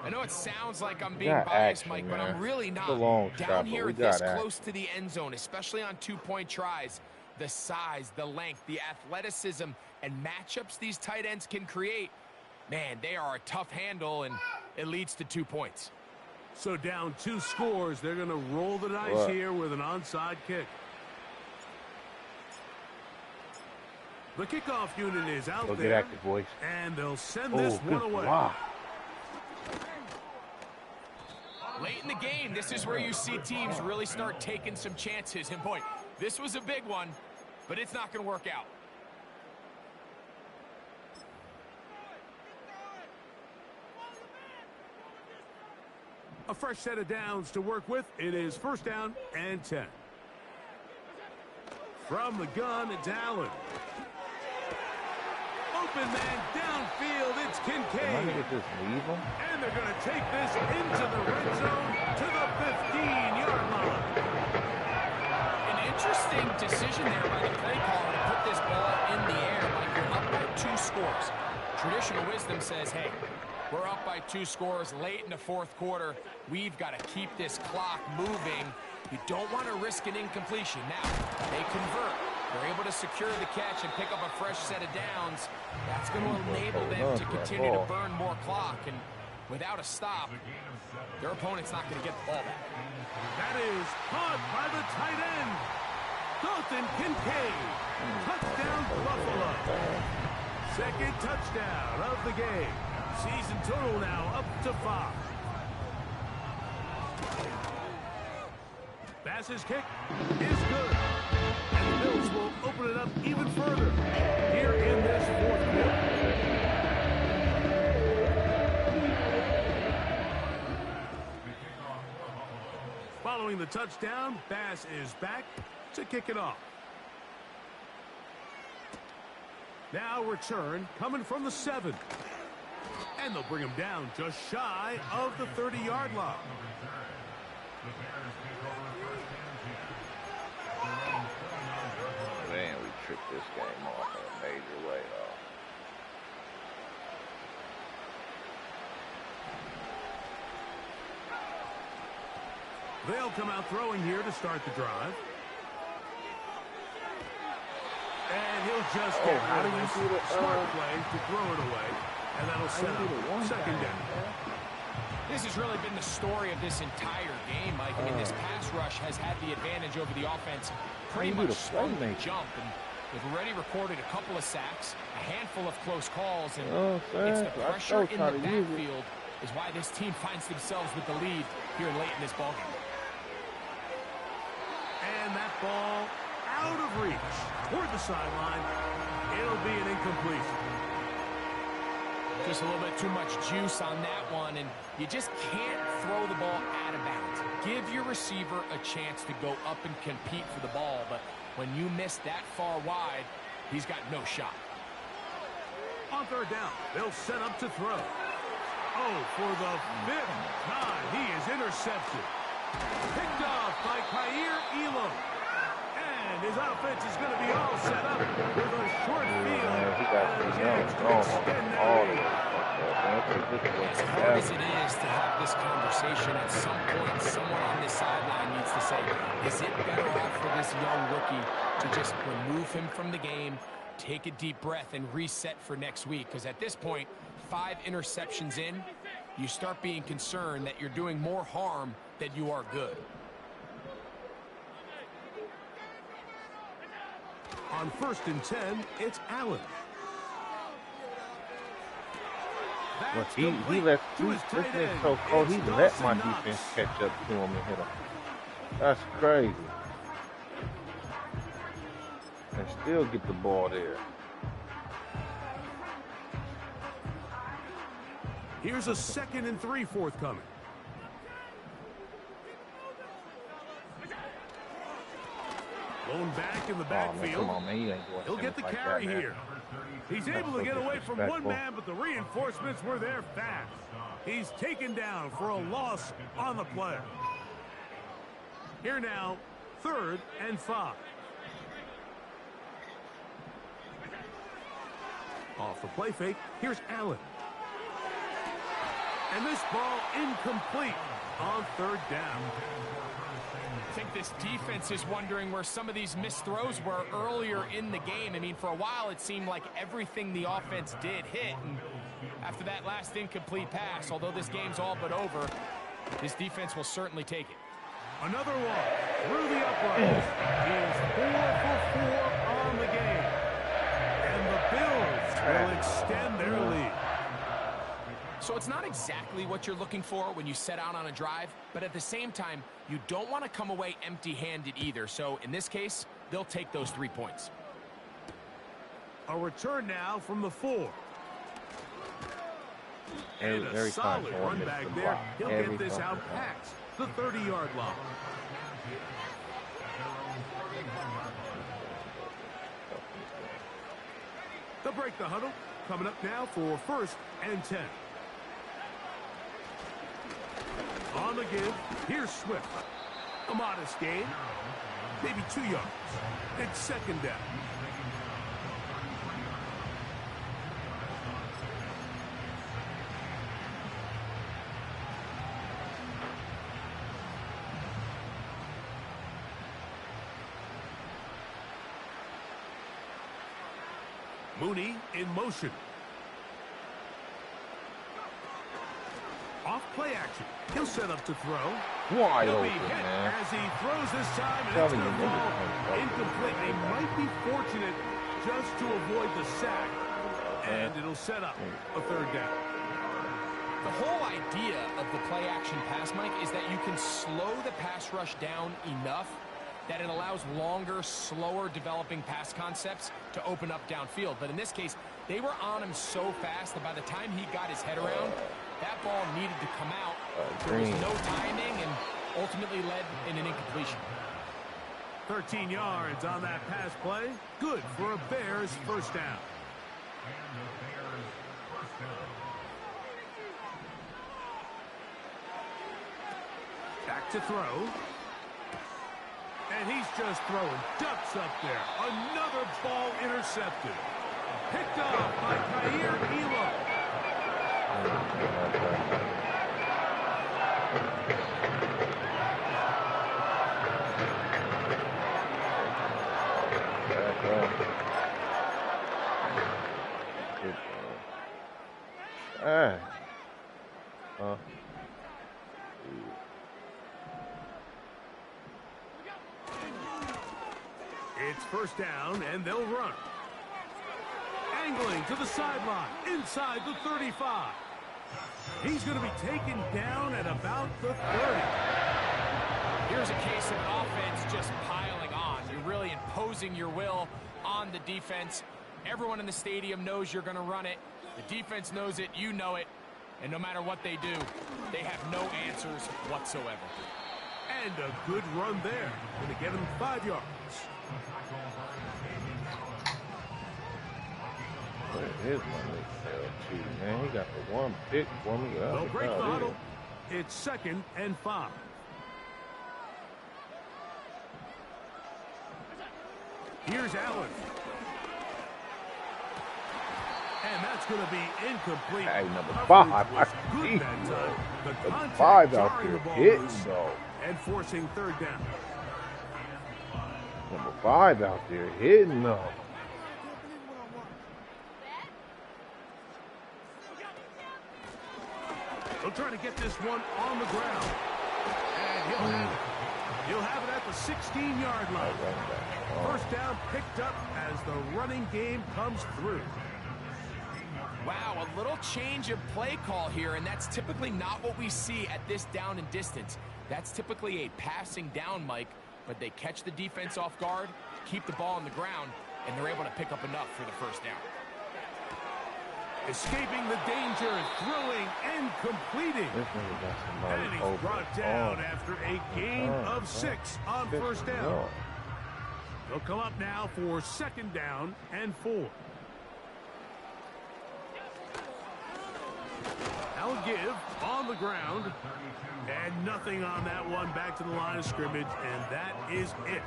I know it sounds like I'm being Got biased, action, Mike, but man. I'm really It's not. a long Down shot, here but we this got action. close to the end zone, especially on 2-point tries, the size, the length, the athleticism, and matchups these tight ends can create, man, they are a tough handle, and it leads to 2 points. So down 2 scores, they're going to roll the dice here with an onside kick. The kickoff unit is out Go there. get active, boys. And they'll send this one good away. block. Late in the game, this is where you see teams really start taking some chances. And, boy, this was a big one, but it's not going to work out. A fresh set of downs to work with. It is 1st down and 10. From the gun, it's Allen. Open man downfield, it's Kincaid. Am I gonna just leave him? And they're going to take this into the red zone to the 15-yard line. An interesting decision there by the play caller to put this ball in the air like you're up by 2 scores. Traditional wisdom says, hey, We're up by 2 scores late in the fourth quarter. We've got to keep this clock moving. You don't want to risk an incompletion. Now, they convert. They're able to secure the catch and pick up a fresh set of downs. That's going to enable them to continue to burn more clock. And without a stop, their opponent's not going to get the ball back. That is caught by the tight end, Dalton Kincaid. Touchdown, Buffalo. Second touchdown of the game. Season total now up to 5. Bass's kick is good. And the Bills will open it up even further here in this fourth quarter. Following the touchdown, Bass is back to kick it off. Now return coming from the 7. And they'll bring him down just shy of the 30-yard line. Man, we tricked this game off in a major way, though. They'll come out throwing here to start the drive. And he'll just get how do you do the smart play to throw it away. And that'll set up second down. This has really been the story of this entire game, Mike. I mean, this pass rush has had the advantage over the offense pretty much from the jump. And they've already recorded a couple of sacks, a handful of close calls, and it's the pressure in the backfield is why this team finds themselves with the lead here late in this ballgame. And that ball out of reach toward the sideline. It'll be an incompletion. Just a little bit too much juice on that one, and you just can't throw the ball out of bounds. Give your receiver a chance to go up and compete for the ball, but when you miss that far wide, he's got no shot. On third down, they'll set up to throw. Oh, for the 5th time, he is intercepted. Picked off by Kaiir Elam. And his offense is going to be all set up with a short field. As hard as it is to have this conversation, at some point, someone on this sideline needs to say, is it better off for this young rookie to just remove him from the game, take a deep breath, and reset for next week? Because at this point, 5 interceptions in, you start being concerned that you're doing more harm than you are good. On 1st and 10, it's Allen. Well, he let my defense catch up to him and hit him. That's crazy. And still get the ball there. Here's a 2nd and 3 forthcoming. Blown back in the backfield. He'll get the carry here. He's able to get away from one man, but the reinforcements were there fast. He's taken down for a loss on the play. Here now, 3rd and 5. Off the play fake, here's Allen. And this ball incomplete on 3rd down. I think this defense is wondering where some of these missed throws were earlier in the game. I mean, for a while, it seemed like everything the offense did hit. And after that last incomplete pass, although this game's all but over, this defense will certainly take it. Another one through the uprights. He is 4 for 4 on the game. And the Bills will extend their lead. So it's not exactly what you're looking for when you set out on a drive, but at the same time, you don't want to come away empty-handed either. So in this case, they'll take those 3 points. A return now from the 4. And a Every solid time run back there. He'll get this out past the 30-yard line. They'll break the huddle. Coming up now for 1st and 10. On the give, here's Swift. A modest gain, maybe 2 yards. It's 2nd down. Mooney in motion. Off play action. He'll set up to throw. Wide He'll be open, hit man. as he throws this time, and it's Telling going to you, fall niggas. incomplete. They might be fortunate just to avoid the sack, and it'll set up a third down. The whole idea of the play-action pass, Mike, is that you can slow the pass rush down enough that it allows longer, slower developing pass concepts to open up downfield. But in this case, they were on him so fast that by the time he got his head around, that ball needed to come out. There was no timing and ultimately led in an incompletion. 13 yards on that pass play. Good for a Bears first down. Back to throw. And he's just throwing ducks up there. Another ball intercepted. Picked up by Kaiir Elam. It's first down, and they'll run. Angling to the sideline, inside the 35. He's going to be taken down at about the 30. Here's a case of an offense just piling on. You're really imposing your will on the defense. Everyone in the stadium knows you're going to run it. The defense knows it, you know it. And no matter what they do, they have no answers whatsoever. And a good run there. Going to get him 5 yards. Here's my little too, man. He got the one pick for me. They'll break the huddle. It's 2nd and 5. Here's Allen. And that's going to be incomplete. Hey, number 5. I Good that time. The contact 5 out jarring there the ball hitting, loose though. and forcing third down. Number 5 out there hitting, though. They'll try to get this one on the ground. And he'll have it. He'll have it at the 16-yard line. First down picked up as the running game comes through. Wow, a little change of play call here, and that's typically not what we see at this down and distance. That's typically a passing down, Mike, but they catch the defense off guard, keep the ball on the ground, and they're able to pick up enough for the first down. Escaping the danger, throwing and completing. And he's brought down after a gain of 6 on first down. They'll come up now for 2nd down and 4. I'll give on the ground. And nothing on that one. Back to the line of scrimmage, and that is it.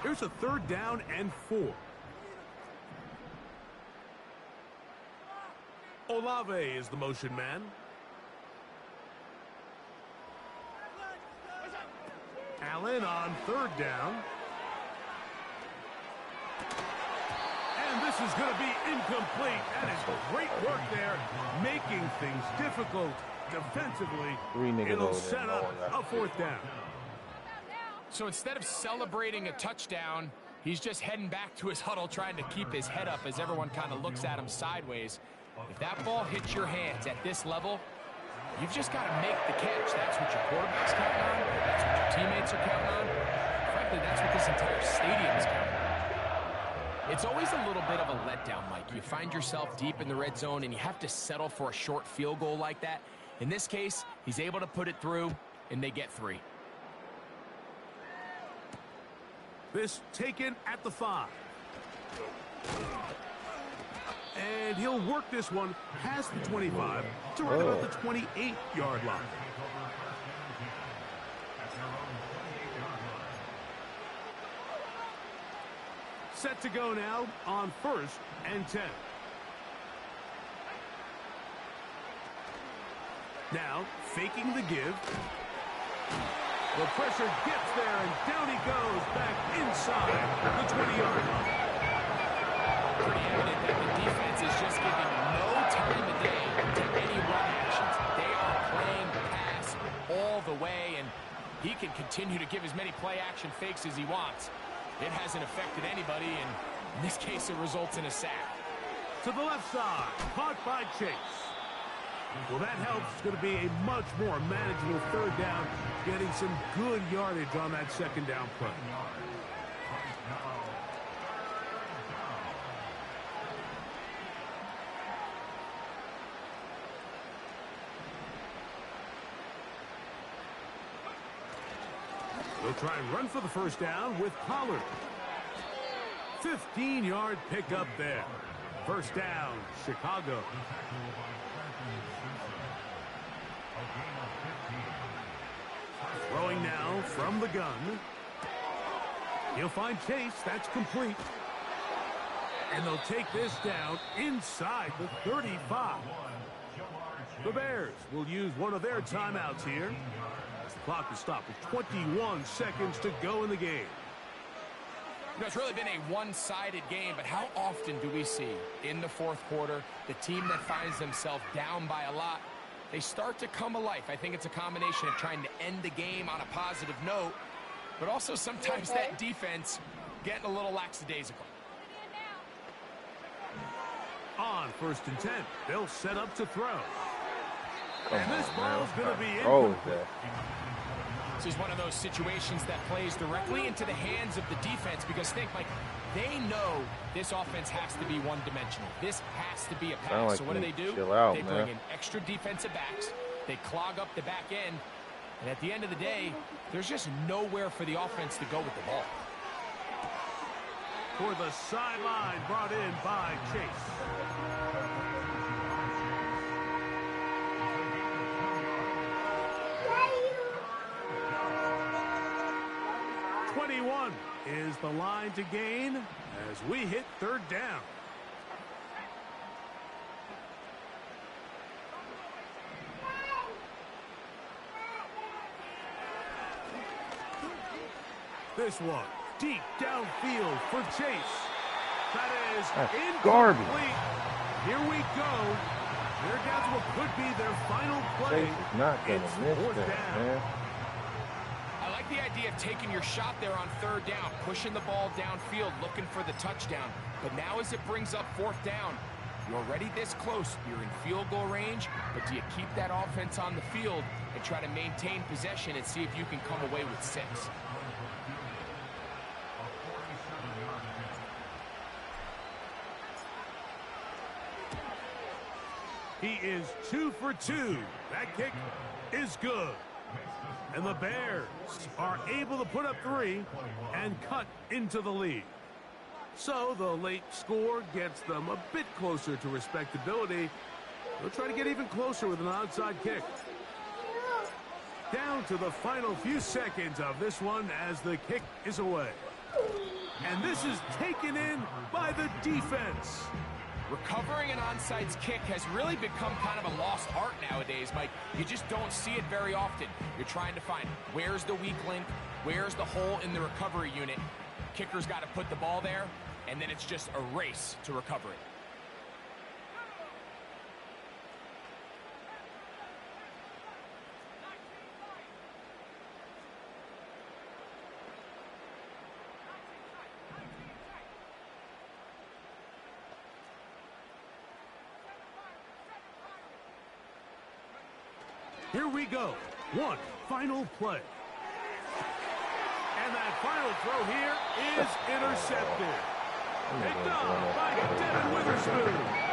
Here's a 3rd down and 4. Olave is the motion man. Allen on 3rd down. And this is going to be incomplete. That is great work there, making things difficult defensively. It'll set up a 4th down. So instead of celebrating a touchdown, he's just heading back to his huddle trying to keep his head up as everyone kind of looks at him sideways. If that ball hits your hands at this level, you've just got to make the catch. That's what your quarterback's counting on. That's what your teammates are counting on. Frankly, that's what this entire stadium is counting on. It's always a little bit of a letdown, Mike. You find yourself deep in the red zone, and you have to settle for a short field goal like that. In this case, he's able to put it through, and they get 3. This taken at the 5. And he'll work this one past the 25 to right about the 28-yard line. Set to go now on 1st and 10. Now, faking the give. The pressure gets there, and down he goes back inside the 20-yard line. Pretty evident that the defense is just giving no time of day to any run actions. They are playing pass all the way, and he can continue to give as many play-action fakes as he wants. It hasn't affected anybody, and in this case, it results in a sack. To the left side, caught by Chase. Well, that helps. It's going to be a much more manageable third down, getting some good yardage on that second down play. They'll try and run for the first down with Pollard. 15-yard pickup there. First down, Chicago. Throwing now from the gun. He'll find Chase. That's complete. And they'll take this down inside the 35. The Bears will use one of their timeouts here. As the clock is stopped with 21 seconds to go in the game. You know, it's really been a one-sided game, but how often do we see in the fourth quarter the team that finds themselves down by a lot, they start to come alive? I think it's a combination of trying to end the game on a positive note, but also sometimes that defense getting a little lackadaisical. On 1st and 10, they'll set up to throw. And this ball's going to be incomplete. This is one of those situations that plays directly into the hands of the defense because think, Mike, they know this offense has to be one-dimensional. This has to be a pass. Like, so what do? They bring in extra defensive backs. They clog up the back end. And at the end of the day, there's just nowhere for the offense to go with the ball. For the sideline, brought in by Chase. Is the line to gain as we hit third down. This one deep downfield for Chase. That is incomplete. Here we go. They're down to what could be their final play. Chase is not going to miss that, man. The idea of taking your shot there on third down, pushing the ball downfield, looking for the touchdown. But now as it brings up fourth down, you're already this close. You're in field goal range, but do you keep that offense on the field and try to maintain possession and see if you can come away with 6? He is 2 for 2. That kick is good. And the Bears are able to put up 3 and cut into the lead. So the late score gets them a bit closer to respectability. They'll try to get even closer with an onside kick. Down to the final few seconds of this one as the kick is away. And this is taken in by the defense. Recovering an onside kick has really become kind of a lost art nowadays, Mike. You just don't see it very often. You're trying to find where's the weak link, where's the hole in the recovery unit. Kicker's got to put the ball there, and then it's just a race to recover it. Here we go. One final play. And that final throw here is intercepted. Picked up by Devin Witherspoon.